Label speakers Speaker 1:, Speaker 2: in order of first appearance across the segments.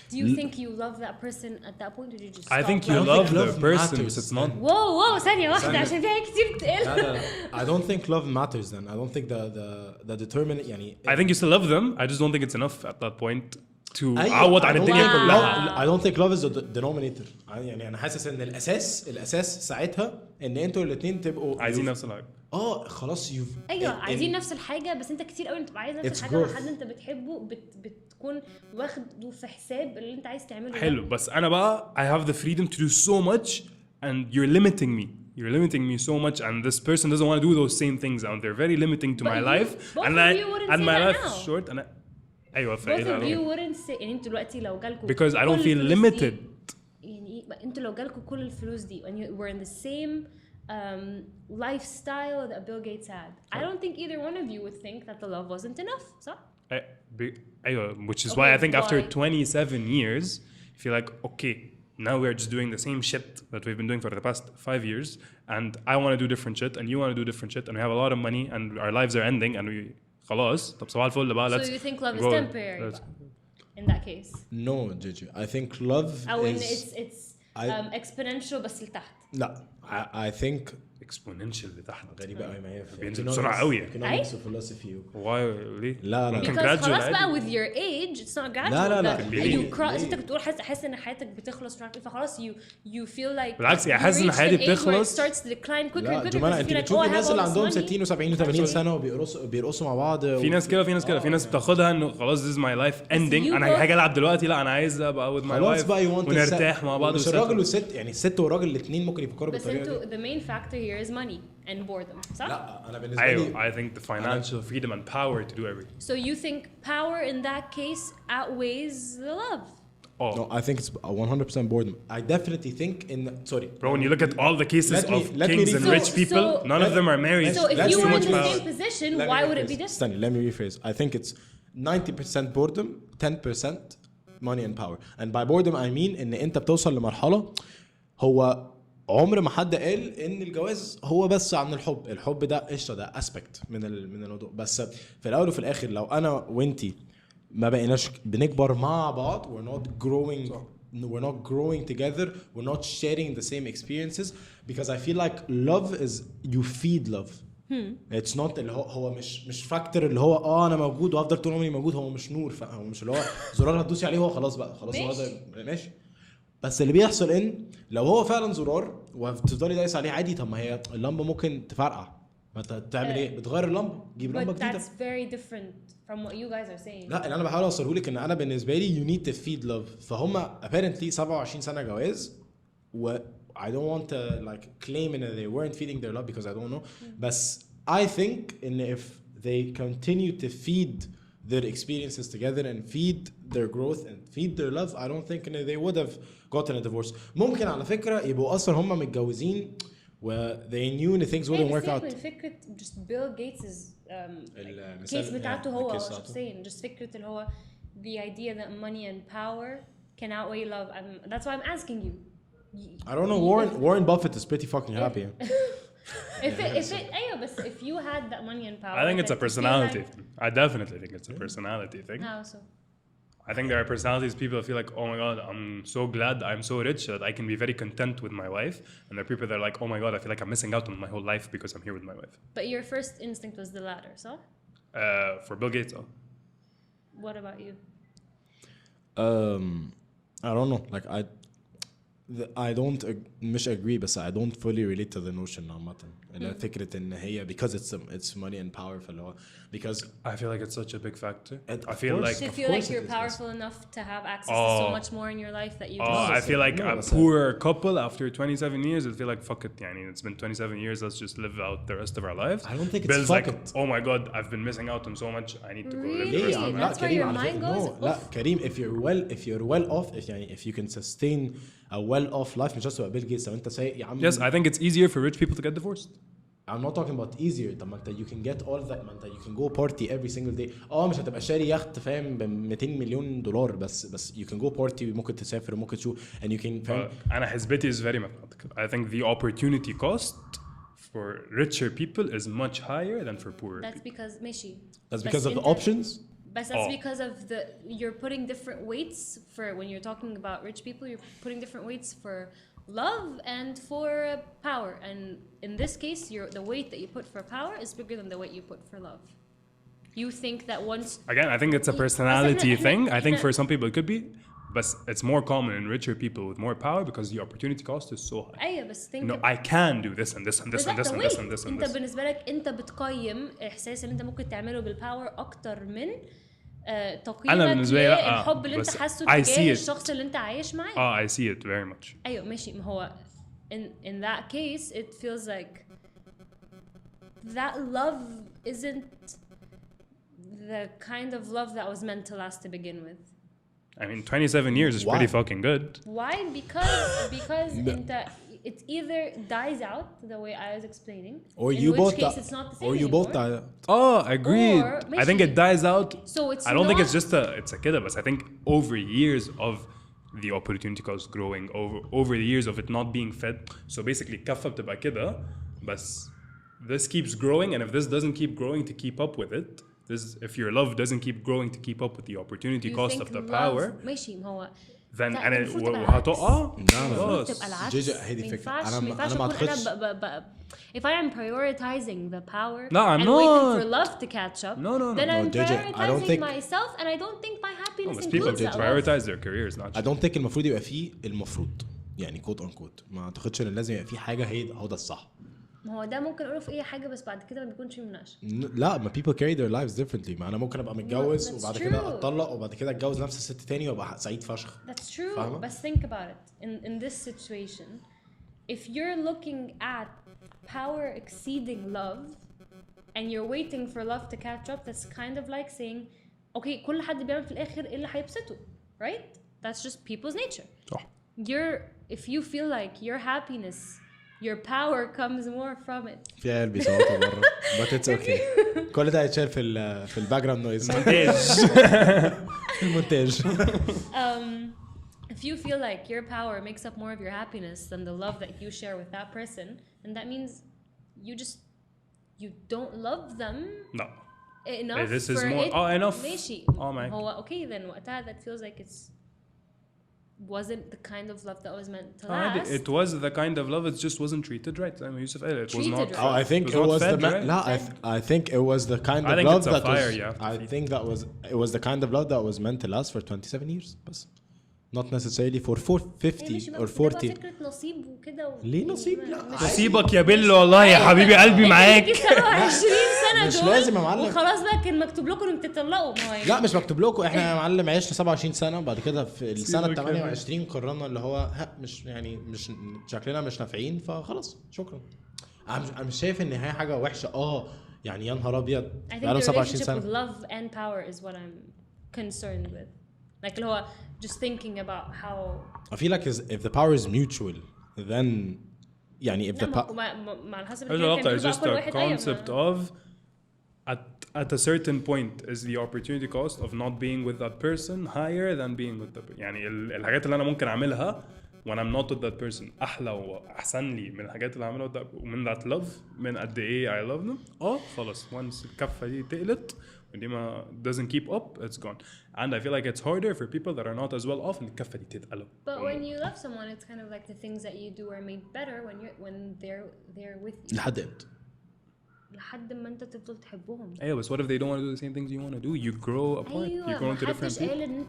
Speaker 1: Do you think you love that person at that point or did you just
Speaker 2: I
Speaker 1: stop
Speaker 2: think you
Speaker 1: loving
Speaker 2: love the person but it's not
Speaker 1: واو ثانية واحدة عشان فيها كتير بتقل.
Speaker 3: I don't think love matters then. I don't think the determinant يعني
Speaker 2: I think you still love them I just don't think it's enough at that point to
Speaker 3: أيوة.
Speaker 2: عوض عن الدنيا كلها.
Speaker 3: I don't think love is the denominator. يعني أنا حاسس إن الأساس ساعتها إن أنتوا الاتنين تبقوا
Speaker 2: عايزين نفس الحاجة.
Speaker 3: خلاص
Speaker 1: ايوه عايزين نفس الحاجه بس انت كتير قوي انت بتبقى عايز نفس الحاجه مع حد انت بتحبه بتكون واخده في حساب اللي انت عايز تعمله.
Speaker 2: حلو بس انا بقى I have the freedom to do so much and you're limiting me so much and this person doesn't want to do those same things and they're very limiting to my life and my life is short and ايوه
Speaker 1: both of you wouldn't say يعني انتوا دلوقتي لو جالكم
Speaker 2: because I don't feel limited
Speaker 1: يعني انتوا لو جالكم كل الفلوس دي and you were in the same lifestyle that Bill Gates had. I don't think either one of you would think that the love wasn't enough, صح?
Speaker 2: which is why I think after 27 years you feel like okay now we're just doing the same shit that we've been doing for the past 5 years and I want to do different shit and you want to do different shit and we have a lot of money and our lives are ending and we خلاص طب صباح الفل بقى let's
Speaker 1: so you think love is temporary in that case?
Speaker 3: No Gigi I think love
Speaker 1: is it's exponential بس لتحت.
Speaker 3: لا I think
Speaker 2: exponential لتحت
Speaker 3: غريبة قوي ما هي
Speaker 2: بينزل بسرعة قوي
Speaker 3: economics و philosophy
Speaker 2: why ليه؟
Speaker 3: لا
Speaker 1: because خلاص بقى with your age it's not gradual.
Speaker 3: لا
Speaker 1: you cross انت بتقول حاسس ان حياتك بتخلص فخلاص you feel like
Speaker 2: بالعكس يعني حاسس ان حياتي بتخلص
Speaker 1: starts to decline quicker and quicker.
Speaker 3: جمانة انت بتشوفي الناس اللي عندهم 60 و70 و80 سنة وبيرقصوا مع بعض
Speaker 2: في ناس كده في ناس بتاخدها انه خلاص this is my life ending انا هاجي العب دلوقتي لا انا عايز ابقى with my wife ونرتاح مع بعض
Speaker 3: مش الراجل والست يعني الست والراجل الاثنين ممكن يفكروا بالطريقة دي.
Speaker 1: بس انتوا the main factor here is money and boredom صح؟
Speaker 3: لا انا بالنسبة لي
Speaker 2: I think the financial freedom and power to do everything.
Speaker 1: So you think power in that case outweighs the love?
Speaker 3: No, I think it's 100% boredom. I definitely think sorry.
Speaker 2: Bro, when you look at all the cases of kings and rich people, none of them are married.
Speaker 1: So if you were in the same position, why would it be different?
Speaker 3: Let me rephrase. I think it's 90% boredom, 10% money and power. And by boredom I mean إن أنت بتوصل لمرحلة هو عمر ما حد قال ان الجواز هو بس عن الحب ده قشطه ده اسبكت من الموضوع بس في الاول وفي الاخر لو انا وانتي ما بقيناش بنكبر مع بعض we're not growing together we're not sharing the same experiences because I feel like love is you feed love it's not اللي هو مش فاكتور اللي هو انا موجود وافضل طول عمري موجود هو مش نور هو مش اللي هو زرار هتدوسي عليه هو خلاص بقى خلاص هو ده ماشي بس اللي بيحصل ان لو هو فعلا زرار وتفضلي دايس عليه عادي طب ما هي اللمبه ممكن تفرقع ما انت تعمل ايه بتغير اللمبه تجيب لمبه جديده.
Speaker 1: But that's very different from what you guys are saying.
Speaker 3: لا اللي انا بحاول اوصله لك ان انا بالنسبه لي you need to feed love فهم apparently 27 سنه جواز و I don't want to like claim that they weren't feeding their love because I don't know but I think if they continue to feed their experiences together and feed their growth and feed their love I don't think they would have gotten a divorce. ممكن على فكرة يبقوا أصلا هم متجوزين و they knew that things wouldn't work out.
Speaker 1: فكرة just Bill Gates' case بتاعته هو شخصيا just فكرة اللي هو the idea that money and power can outweigh love and that's why I'm asking you.
Speaker 3: I don't know Warren Buffett is pretty fucking happy.
Speaker 1: if you had that money and power
Speaker 2: I think it's a personality thing. I definitely think it's a personality thing.
Speaker 1: How so?
Speaker 2: I think there are personalities people feel like oh my god I'm so glad I'm so rich that I can be very content with my wife and there are people that are like oh my god I feel like I'm missing out on my whole life because I'm here with my wife.
Speaker 1: But your first instinct was the latter, so?
Speaker 2: For Bill Gates.
Speaker 1: What about you?
Speaker 3: I don't know like I don't مش agree but I don't fully relate to the notion عامة فكرة إن هي because it's money and power فاللي هو because
Speaker 2: I feel like it's such a big factor.
Speaker 3: I
Speaker 2: feel like
Speaker 1: do you feel like you're powerful enough to have access to so much more in your life that you
Speaker 2: I feel like a poor couple after 27 years would feel like fuck it يعني it's been 27 years let's just live out the rest of our lives.
Speaker 3: I don't think it's
Speaker 2: Bill's
Speaker 3: fuck
Speaker 2: like
Speaker 3: it.
Speaker 2: oh my god I've been missing out on so much I need to go live
Speaker 1: Really?
Speaker 2: the rest of my
Speaker 1: That's where your mind goes?
Speaker 3: لا كريم if you're well off if you can sustain a well off life مش just about Bill Gates لو انت سايق يا عم.
Speaker 2: Yes I think it's easier for rich people to get divorced.
Speaker 3: I'm not talking about easier طب ما انت you can get all that ما انت you can go party every single day مش هتبقى شاري يخت فاهم ب 200 مليون دولار بس you can go party ممكن تسافر وممكن تشوف and you can فاهم.
Speaker 2: أنا حسبتي is very mathematical. I think the opportunity cost for richer people is much higher than for poorer
Speaker 1: That's
Speaker 2: people.
Speaker 1: because ماشي
Speaker 3: That's because of the options.
Speaker 1: But that's because of you're putting different weights for when you're talking about rich people. You're putting different weights for love and for power. And in this case, the weight that you put for power is bigger than the weight you put for love. You think that once...
Speaker 2: Again, I think it's a personality thing. I think for some people it could be. But it's more common in richer people with more power because the opportunity cost is so high.
Speaker 1: أيه بس think...
Speaker 2: No, I can do this and this and this and this and this and this and
Speaker 1: أنت
Speaker 2: this.
Speaker 1: بالنسبة لك أنت بتقيم إحساس اللي أنت ممكن تعمله بالpower أكتر من تقييمك للحب اللي أنت حاسه تجاه الشخص اللي أنت عايش معاه.
Speaker 2: I see it very much.
Speaker 1: أيوة ماشي ما هو in that case it feels like that love isn't the kind of love that was meant to last to begin with.
Speaker 2: I mean, 27 years is pretty fucking good.
Speaker 1: Why? Because it either dies out the way I was explaining,
Speaker 3: or
Speaker 1: in
Speaker 3: you
Speaker 1: which
Speaker 3: both
Speaker 1: case it's not the same
Speaker 3: or you
Speaker 1: anymore.
Speaker 3: both die out.
Speaker 2: Oh, agreed.
Speaker 1: Or
Speaker 2: I think it dies out.
Speaker 1: So it's
Speaker 2: I don't think it's just it's a kid, but I think over years of the opportunity cost growing, over the years of it not being fed. So basically, كفة بتبقى كده, بس this keeps growing, and if this doesn't keep growing to keep up with it, if your love doesn't keep growing to keep up with the opportunity cost of the power,
Speaker 1: ماشي ما هو
Speaker 2: then وهتقع.
Speaker 3: لا جيجي هذه فكرة. أنا ما أعتقدش.
Speaker 1: If I am prioritizing the power
Speaker 2: I'm
Speaker 1: and
Speaker 2: not
Speaker 1: waiting for love to catch up, then I'm prioritizing myself, and I don't think my happiness includes that.
Speaker 2: People prioritize their careers, not.
Speaker 3: I don't think المفروض يبقى فيه المفروض يعني quote unquote. ما أعتقدش إن لازم يبقى فيه حاجة هو ده الصح.
Speaker 1: ما هو ده ممكن اقوله في اي حاجه بس بعد كده ما بيكونش فيه مناقشه.
Speaker 3: لا ما people carry their lives differently. ما انا ممكن ابقى متجوز وبعد كده اتطلق وبعد كده اتجوز نفس الست تاني وابقى سعيد فشخ.
Speaker 1: That's true. But think about it. In this situation, if you're looking at power exceeding love and you're waiting for love to catch up, that's kind of like saying, okay, كل حد بيعمل في الاخر اللي هيبسطه, right? That's just people's nature.
Speaker 2: صح.
Speaker 1: If you feel like your happiness, your power comes more from it.
Speaker 3: في عيال بيصوتوا بره but it's okay. كل ده هيتشال في الباك جراوند نويز. المونتاج.
Speaker 1: If you feel like your power makes up more of your happiness than the love that you share with that person, and that means you don't love them.
Speaker 2: No.
Speaker 1: Enough
Speaker 2: this is
Speaker 1: for
Speaker 2: more.
Speaker 1: it.
Speaker 2: Enough.
Speaker 1: ماشي. هو okay then وقتها that feels like it's wasn't the kind of love that was meant to last.
Speaker 2: It was the kind of love, it just wasn't treated right. I mean, Yousef, it was not.
Speaker 3: Oh, I think it was the I think it was the kind of love that was. I think it was the kind of love that was meant to last for 27 years, but not necessarily for 50 or 40.
Speaker 1: فكرة نصيب وكده.
Speaker 3: ليه نصيب؟ لا
Speaker 2: نصيبك يا بيل والله يا حبيبي قلبي معاك.
Speaker 1: 20 سنة
Speaker 3: مش لازم يا معلم.
Speaker 1: وخلاص بقى كان مكتوب لكم انكم تطلقوا.
Speaker 3: لا مش مكتوب لكم. احنا يا معلم عشنا 27 سنة وبعد كده في السنة 28 قررنا اللي هو مش يعني مش شكلنا مش نافعين فخلاص شكرا. انا مش شايف ان هي حاجة وحشة يعني يا نهار ابيض.
Speaker 1: بقاله 27 سنة. I think the relationship with love and power is what I'm concerned with. Like اللي هو just thinking about how
Speaker 3: I feel like if the power is mutual then يعني if the
Speaker 1: مع الحسب
Speaker 2: it's just a concept of at a certain point is the opportunity cost of not being with that person higher than being with the يعني الحاجات اللي انا ممكن اعملها when I'm not with that person احلى واحسن لي من الحاجات اللي اعملها ومن that love من قد ايه I love them خلاص once الكفة دي تقلت ودي ما doesn't keep up it's gone and I feel like it's harder for people that are not as well off ان الكفة دي تتقلب.
Speaker 1: But when you love someone it's kind of like the things that you do are made better when they're with you. لحد ما انت تفضل تحبهم.
Speaker 2: ايوه بس what if they don't want to do the same things you want to do? You grow apart. You grow into different people.
Speaker 1: قال ان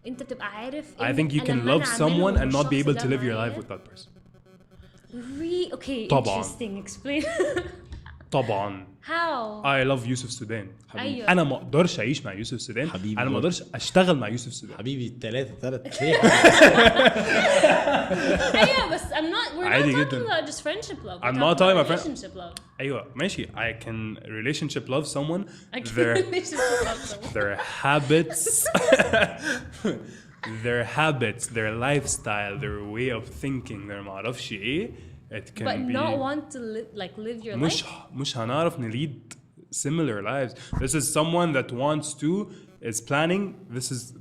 Speaker 1: انت بتبقى عارف.
Speaker 2: I think you can love someone and not be able to live your life with that person.
Speaker 1: Okay,
Speaker 2: طبعا.
Speaker 1: interesting. Explain.
Speaker 2: طبعا.
Speaker 1: How?
Speaker 2: I love يوسف سودان.
Speaker 1: أيوة.
Speaker 2: أنا ما أقدرش أعيش مع يوسف سودان.
Speaker 3: حبيبي.
Speaker 2: أنا ما أقدرش أشتغل مع يوسف سودان.
Speaker 3: حبيبي ثلاثة.
Speaker 1: أيوة بس we're not talking about just friendship love.
Speaker 2: I'm not talking about
Speaker 1: relationship love.
Speaker 2: أيوة ماشي. I can relationship love someone.
Speaker 1: I can relationship love someone.
Speaker 2: Their habits, their lifestyle, their way of thinking, their ما أعرفش إيه. It can
Speaker 1: but
Speaker 2: be
Speaker 1: not want to live your life.
Speaker 2: مش هنعرف نليد similar lives. This is someone that wants to is planning.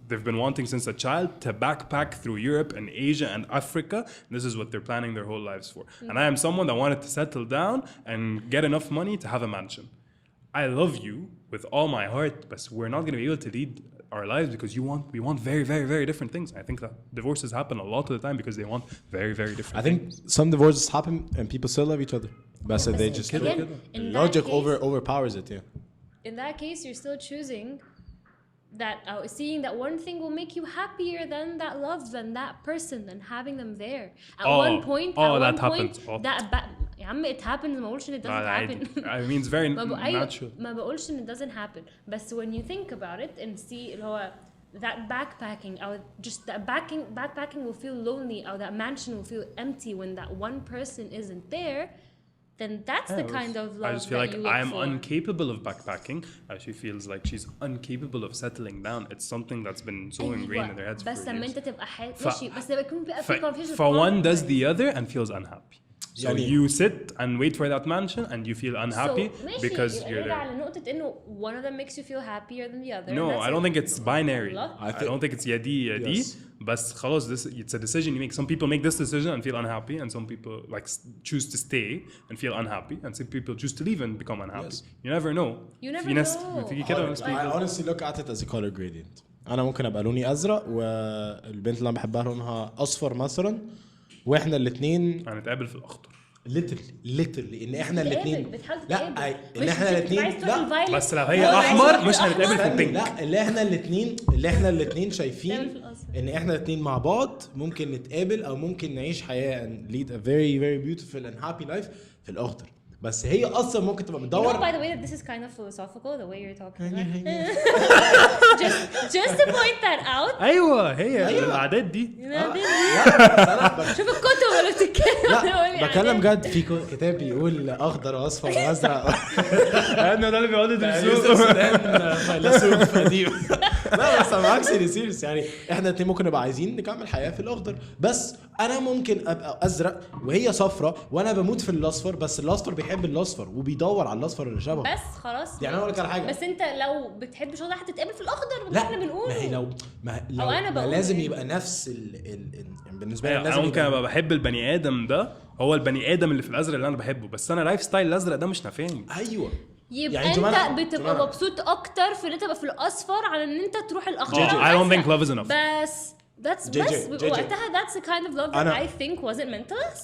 Speaker 2: They've been wanting since a child to backpack through Europe and Asia and Africa. This is what they're planning their whole lives for. And I am someone that wanted to settle down and get enough money to have a mansion. I love you with all my heart, but we're not going to be able to lead our lives because we want very, very, very different things. I think that divorces happen a lot of the time because they want very, very different
Speaker 3: I think
Speaker 2: things.
Speaker 3: some divorces happen and people still love each other. But they just
Speaker 1: again, in that
Speaker 3: logic
Speaker 1: case-
Speaker 3: overpowers it. Yeah.
Speaker 1: In that case, you're still choosing that seeing that one thing will make you happier than that love, than that person, than having them there. At one point,
Speaker 2: that happens.
Speaker 1: يا عم it happens. ما بقولش it doesn't happen.
Speaker 2: I mean it's very
Speaker 1: أيوة،
Speaker 2: natural.
Speaker 1: ما بقولش it doesn't happen. But when you think about it and see اللي هو that backpacking or just that backpacking will feel lonely or that mansion will feel empty when that one person isn't there, then that's the kind of love
Speaker 2: I just feel
Speaker 1: that
Speaker 2: like
Speaker 1: you look
Speaker 2: I'm
Speaker 1: for.
Speaker 2: incapable of backpacking. She feels like she's incapable of settling down. It's something that's been so ingrained in their heads
Speaker 1: بس
Speaker 2: for
Speaker 1: لما
Speaker 2: years.
Speaker 1: انت تبقى ماشي بس لما يكون بقى في confusion
Speaker 2: For one does the other and feels unhappy. So you sit and wait for that mansion and you feel unhappy because you're there.
Speaker 1: على نقطة إنه one of them makes you feel happier than the other.
Speaker 2: No, I don't think it's binary.
Speaker 1: I
Speaker 2: don't think it's يا دي. بس خلاص it's a decision you make. Some people make this decision and feel unhappy, and some people like choose to stay and feel unhappy, and some people choose to leave and become unhappy.
Speaker 3: Yes.
Speaker 2: You never know.
Speaker 1: You never know.
Speaker 3: I honestly look at it as a color gradient. أنا ممكن أبقى لوني أزرق والبنت اللي أنا بحبها لونها أصفر مثلا واحنا الاثنين
Speaker 2: هنتقابل في الاخضر
Speaker 3: literally ان احنا الاثنين
Speaker 1: لا
Speaker 3: ان احنا الاثنين لا
Speaker 2: بس لو هي احمر مش هنتقابل في البينك.
Speaker 3: لا اللي احنا الاثنين شايفين ان احنا الاثنين مع بعض ممكن نتقابل او ممكن نعيش حياه and lead a very very beautiful and happy life في الاخضر. بس هي اصلا ممكن تبقى بتدور.
Speaker 1: By the way, that this is kind of philosophical the way you're talking about. just to point that out.
Speaker 2: ايوه هي الاعداد دي.
Speaker 1: شوف الكتب اللي بتتكلم.
Speaker 3: لا بكلم جد في كتاب بيقول اخضر واصفر وازرق.
Speaker 2: انا ده اللي بيقعد يدرسوه
Speaker 3: يوسف سودان فيلسوف قديم. لا بس انا عكسي سيريس يعني احنا الاتنين ممكن نبقى عايزين نكمل حياه في الاخضر بس انا ممكن ابقى ازرق وهي صفرة وانا بموت في الاصفر بس الاصفر بيحب الاصفر وبيدور على الاصفر اللي شبهه.
Speaker 1: بس خلاص
Speaker 3: يعني انا اقول لك على حاجه
Speaker 1: بس انت لو بتحب شغل هتتقابل في الاخضر
Speaker 3: لا
Speaker 1: احنا بنقول
Speaker 3: ما هي لو
Speaker 1: أنا
Speaker 3: لازم يبقى نفس بالنسبه لي
Speaker 2: لازم ممكن ابقى بحب البني ادم ده هو البني ادم اللي في الازرق اللي انا بحبه بس انا لايف ستايل الازرق ده مش نافعني.
Speaker 3: ايوه
Speaker 1: يبقى يعني انت بتبقى مبسوط اكتر في ان انت تبقى في الاصفر على ان انت تروح الاخضر.
Speaker 2: I don't think love is enough.
Speaker 1: بس that's بس وقتها that's the kind of love that I think wasn't meant to us.